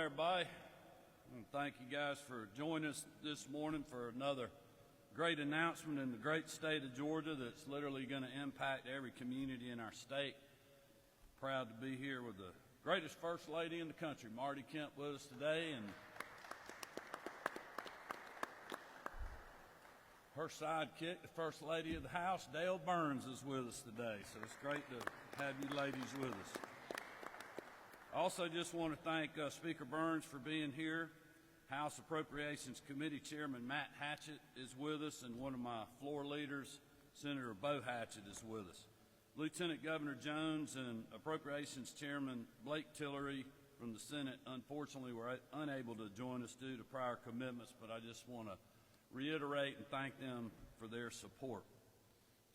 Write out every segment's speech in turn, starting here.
everybody. And thank you guys for joining us this morning for another great announcement in the great state of Georgia that's literally going to impact every community in our state. Proud to be here with the greatest First Lady in the country, Marty Kemp, with us today. And her sidekick, the First Lady of the House, Dale Burns, is with us today. So it's great to have you ladies with us. I also just want to thank Speaker Burns for being here. House Appropriations Committee Chairman Matt Hatchett is with us, and one of my floor leaders, Senator Bo Hatchett, is with us. Lieutenant Governor Jones and Appropriations Chairman Blake Tillery from the Senate, unfortunately, were unable to join us due to prior commitments, but I just want to reiterate and thank them for their support.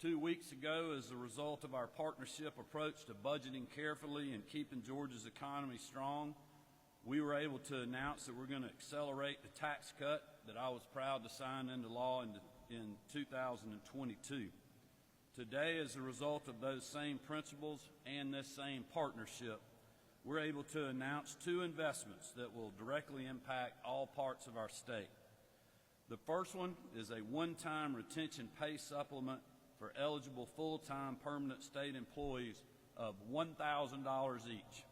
2 weeks ago, as a result of our partnership approach to budgeting carefully and keeping Georgia's economy strong, we were able to announce that we're going to accelerate the tax cut that I was proud to sign into law in 2022. Today, as a result of those same principles and this same partnership, we're able to announce 2 investments that will directly impact all parts of our state. The first one is a one-time retention pay supplement for eligible full-time permanent state employees of $1,000 each.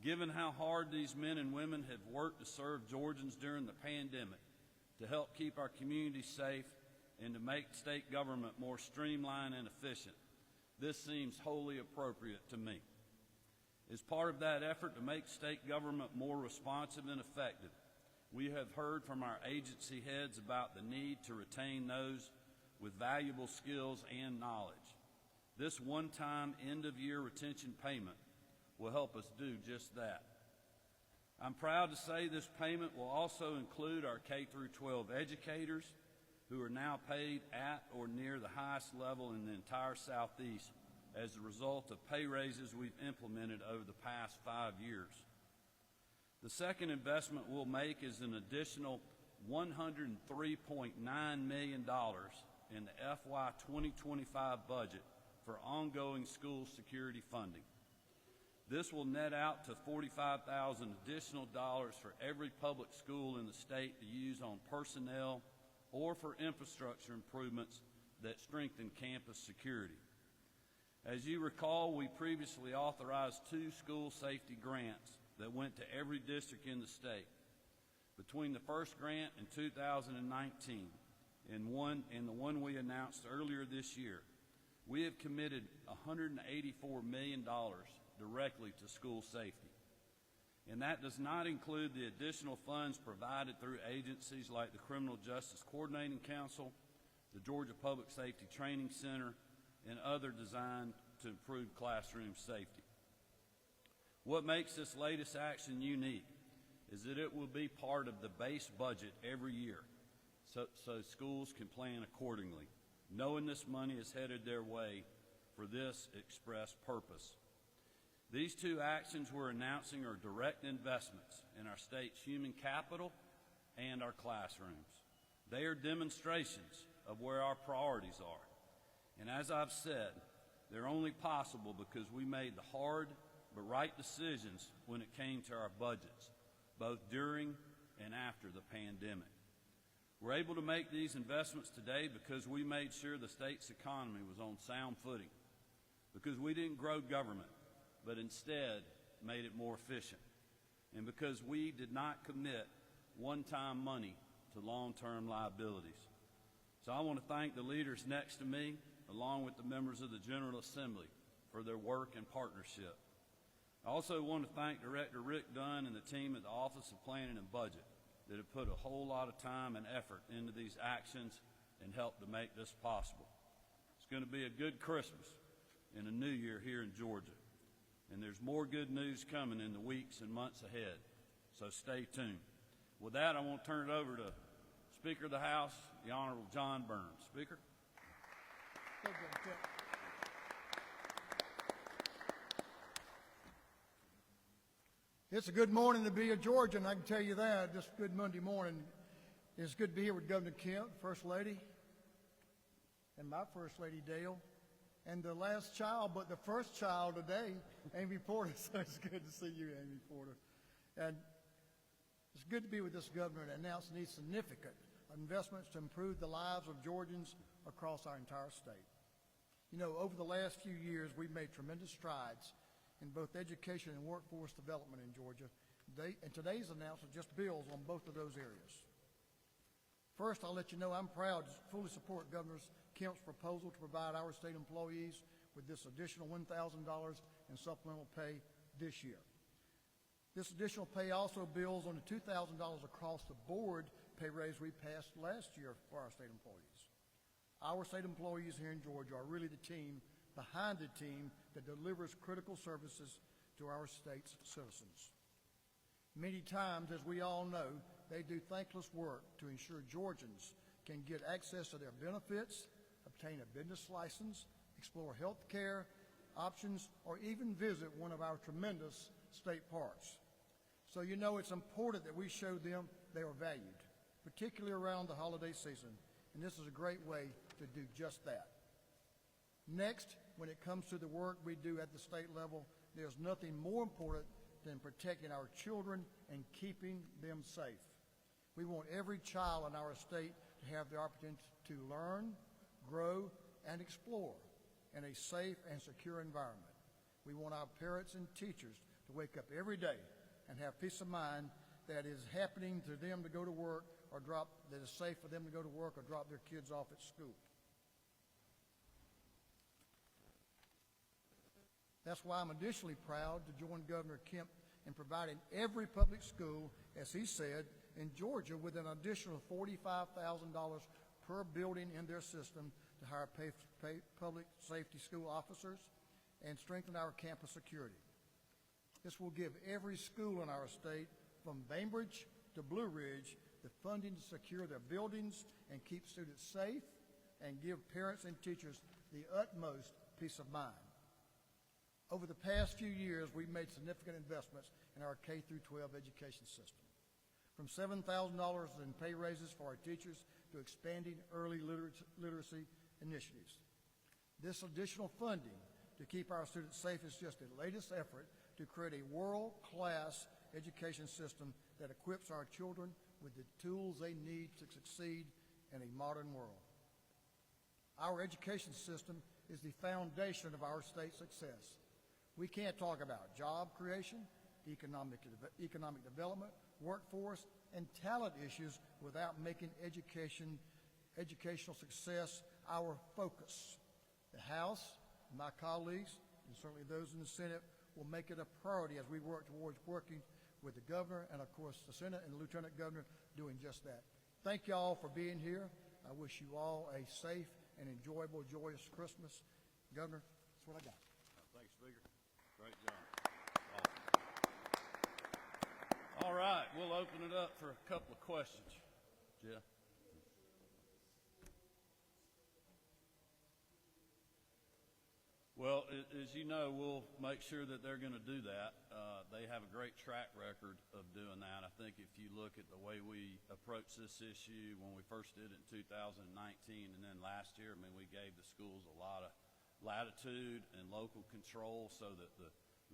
Given how hard these men and women have worked to serve Georgians during the pandemic, to help keep our communities safe, and to make state government more streamlined and efficient, this seems wholly appropriate to me. As part of that effort to make state government more responsive and effective, we have heard from our agency heads about the need to retain those with valuable skills and knowledge. This one-time end-of-year retention payment will help us do just that. I'm proud to say this payment will also include our K-12 educators who are now paid at or near the highest level in the entire Southeast as a result of pay raises we've implemented over the past 5 years. The second investment we'll make is an additional $103.9 million in the FY 2025 budget for ongoing school security funding. This will net out to $45,000 additional dollars for every public school in the state to use on personnel or for infrastructure improvements that strengthen campus security. As you recall, we previously authorized 2 school safety grants that went to every district in the state. Between the first grant in 2019 and the one we announced earlier this year, we have committed $184 million directly to school safety. And that does not include the additional funds provided through agencies like the Criminal Justice Coordinating Council, the Georgia Public Safety Training Center, and other designed to improve classroom safety. What makes this latest action unique is that it will be part of the base budget every year, so schools can plan accordingly, knowing this money is headed their way for this express purpose. These 2 actions we're announcing are direct investments in our state's human capital and our classrooms. They are demonstrations of where our priorities are. And as I've said, they're only possible because we made the hard but right decisions when it came to our budgets, both during and after the pandemic. We're able to make these investments today because we made sure the state's economy was on sound footing, because we didn't grow government, but instead made it more efficient, and because we did not commit one-time money to long-term liabilities. So I want to thank the leaders next to me, along with the members of the General Assembly, for their work and partnership. I also want to thank Director Rick Dunn and the team at the Office of Planning and Budget that have put a whole lot of time and effort into these actions and helped to make this possible. It's going to be a good Christmas and a new year here in Georgia. And there's more good news coming in the weeks and months ahead, so stay tuned. With that, I want to turn it over to Speaker of the House, the Honorable John Burns. Speaker. It's a good morning to be a Georgian, I can tell you that. Just a good Monday morning. It's good to be here with Governor Kemp, First Lady, and my First Lady, Dale, and the last child, but the first child today, Amy Porter. So it's good to see you, Amy Porter. And It's good to be with this governor and announce these significant investments to improve the lives of Georgians across our entire state. You know, over the last few years, we've made tremendous strides in both education and workforce development in Georgia, and today's announcement just builds on both of those areas. First, I'll let you know I'm proud to fully support Governor Kemp's proposal to provide our state employees with this additional $1,000 in supplemental pay this year. This additional pay also builds on the $2,000 across the board pay raise we passed last year for our state employees. Our state employees here in Georgia are really the team behind the team that delivers critical services to our state's citizens. Many times, as we all know, they do thankless work to ensure Georgians can get access to their benefits, obtain a business license, explore health care options, or even visit one of our tremendous state parks. So you know it's important that we show them they are valued, particularly around the holiday season, and this is a great way to do just that. Next, when it comes to the work we do at the state level, there's nothing more important than protecting our children and keeping them safe. We want every child in our state to have the opportunity to learn, grow, and explore in a safe and secure environment. We want our parents and teachers to wake up every day and have peace of mind that is happening to them to go to work or that is safe for them to go to work or drop their kids off at school. That's why I'm additionally proud to join Governor Kemp in providing every public school, as he said, in Georgia with an additional $45,000 per building in their system to hire public safety school officers and strengthen our campus security. This will give every school in our state, from Bainbridge to Blue Ridge, the funding to secure their buildings and keep students safe and give parents and teachers the utmost peace of mind. Over the past few years, we've made significant investments in our K-12 education system, from $7,000 in pay raises for our teachers to expanding early literacy initiatives. This additional funding to keep our students safe is just the latest effort to create a world-class education system that equips our children with the tools they need to succeed in a modern world. Our education system is the foundation of our state's success. We can't talk about job creation, economic development, workforce, and talent issues without making educational success our focus. The House, my colleagues, and certainly those in the Senate will make it a priority as we work towards working with the governor and, of course, the Senate and the Lieutenant Governor doing just that. Thank you all for being here. I wish you all a safe and enjoyable, joyous Christmas. Governor, that's what I got. Thanks, Speaker. Great job. Awesome. All right, we'll open it up for a couple of questions. Jeff? Well, as you know, we'll make sure that they're going to do that. They have a great track record of doing that. I think if you look at the way we approached this issue when we first did it in 2019 and then last year, I mean, we gave the schools a lot of latitude and local control so that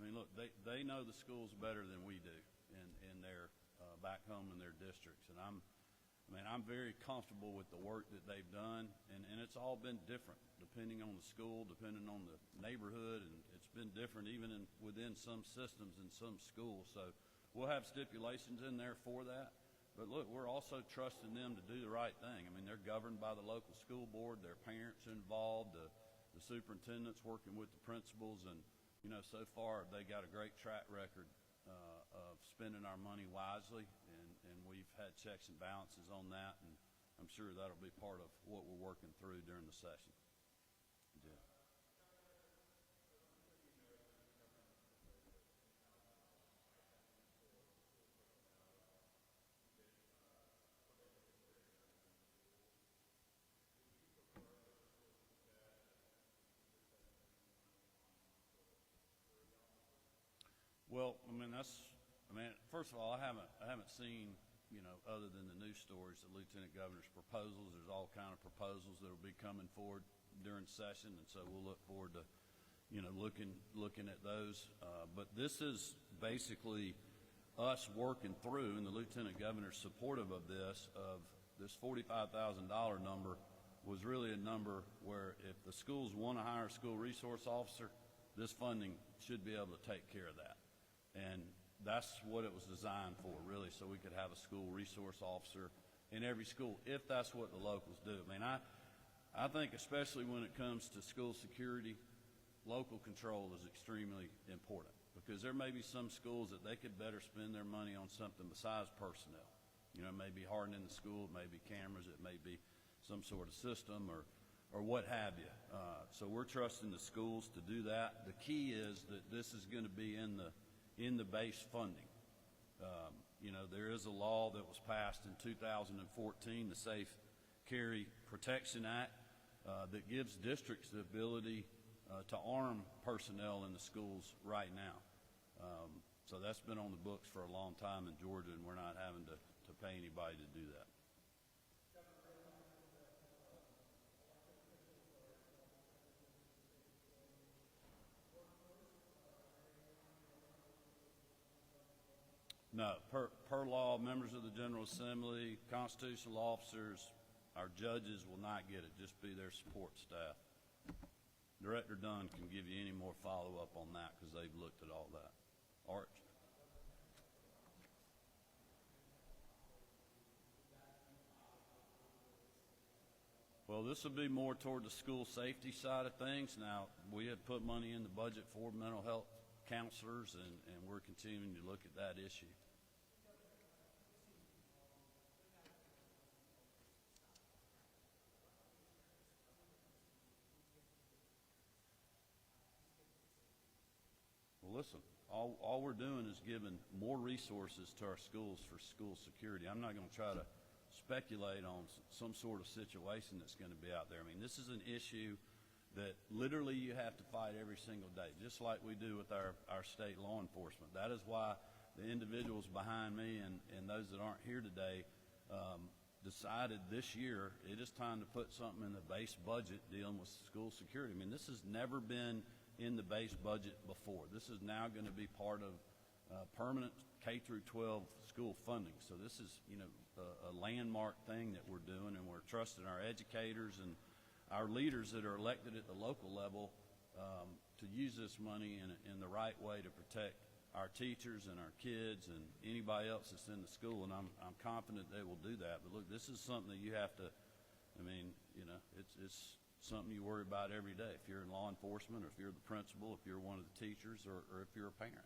look, they know the schools better than we do in their back home in their districts. And I'm very comfortable with the work that they've done, and it's all been different depending on the school, depending on the neighborhood, and it's been different even within some systems in some schools. So we'll have stipulations in there for that. But look, we're also trusting them to do the right thing. I mean, they're governed by the local school board, their parents are involved, the superintendent's working with the principals, and so far they got a great track record of spending our money wisely, and we've had checks and balances on that, and I'm sure that'll be part of what we're working through during the session. Yeah. Well, first of all, I haven't seen, other than the news stories, the Lieutenant Governor's proposals. There's all kind of proposals that will be coming forward during session, and so we'll look forward to, looking at those. But this is basically us working through, and the Lieutenant Governor's supportive of this $45,000 number was really a number where if the schools want to hire a school resource officer, this funding should be able to take care of that. And that's what it was designed for, really, so we could have a school resource officer in every school, if that's what the locals do. I mean, I think especially when it comes to school security, local control is extremely important, because there may be some schools that they could better spend their money on something besides personnel. You know, it may be hardening the school, it may be cameras, it may be some sort of system or what have you. So we're trusting the schools to do that. The key is that this is going to be in the base funding. You know, there is a law that was passed in 2014, the Safe Carry Protection Act, that gives districts the ability to arm personnel in the schools right now. So that's been on the books for a long time in Georgia, and we're not having to pay anybody to do that. No, per law, members of the General Assembly, constitutional officers, our judges will not get it, just be their support staff. Director Dunn can give you any more follow-up on that because they've looked at all that. Arch? Well, this will be more toward the school safety side of things. Now, we have put money in the budget for mental health counselors, and we're continuing to look at that issue. Well, listen, all we're doing is giving more resources to our schools for school security. I'm not going to try to speculate on some sort of situation that's going to be out there. I mean, this is an issue that literally you have to fight every single day, just like we do with our state law enforcement. That is why the individuals behind me and those that aren't here today decided this year it is time to put something in the base budget dealing with school security. I mean, this has never been in the base budget before. This is now going to be part of permanent K through 12 school funding. So this is, you know, a landmark thing that we're doing, and we're trusting our educators and our leaders that are elected at the local level to use this money in the right way to protect our teachers and our kids and anybody else that's in the school, and I'm confident they will do that. But look, this is something that you have to, I mean, you know, it's something you worry about every day if you're in law enforcement, or if you're the principal, if you're one of the teachers, or if you're a parent.